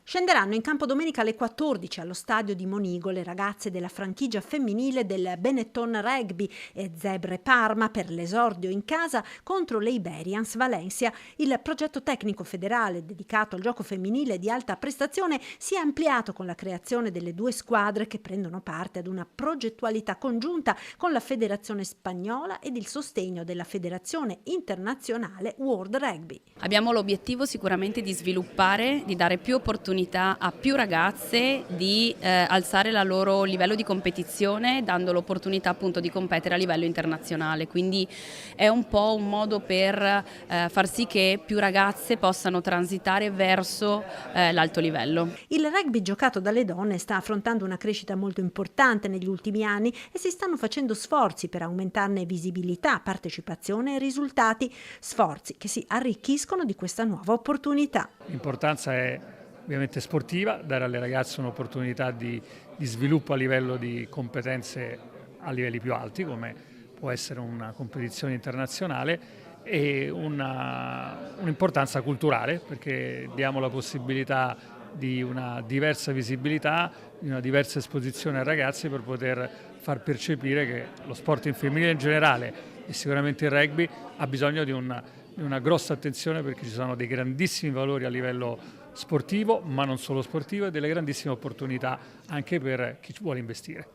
Scenderanno in campo domenica alle 14 allo stadio di Monigo le ragazze della franchigia femminile del Benetton Rugby e Zebre Parma per l'esordio in casa contro le Iberians Valencia. Il progetto tecnico federale dedicato al gioco femminile di alta prestazione si è ampliato con la creazione delle due squadre che prendono parte ad una progettualità congiunta con la Federazione Spagnola ed il sostegno della Federazione Internazionale World Rugby. Abbiamo l'obiettivo sicuramente di sviluppare, di dare più opportunità a più ragazze di alzare il loro livello di competizione, dando l'opportunità appunto di competere a livello internazionale. Quindi è un po' un modo per far sì che più ragazze possano transitare verso l'alto livello. Il rugby giocato dalle donne sta affrontando una crescita molto importante negli ultimi anni e si stanno facendo sforzi per aumentarne visibilità, partecipazione e risultati, sforzi che si arricchiscono di questa nuova opportunità. L'importanza è ovviamente sportiva, dare alle ragazze un'opportunità di sviluppo a livello di competenze a livelli più alti, come può essere una competizione internazionale, e un'importanza culturale, perché diamo la possibilità di una diversa visibilità, di una diversa esposizione ai ragazzi per poter far percepire che lo sport femminile in generale e sicuramente il rugby ha bisogno di una grossa attenzione, perché ci sono dei grandissimi valori a livello sportivo, ma non solo sportivo, e delle grandissime opportunità anche per chi vuole investire.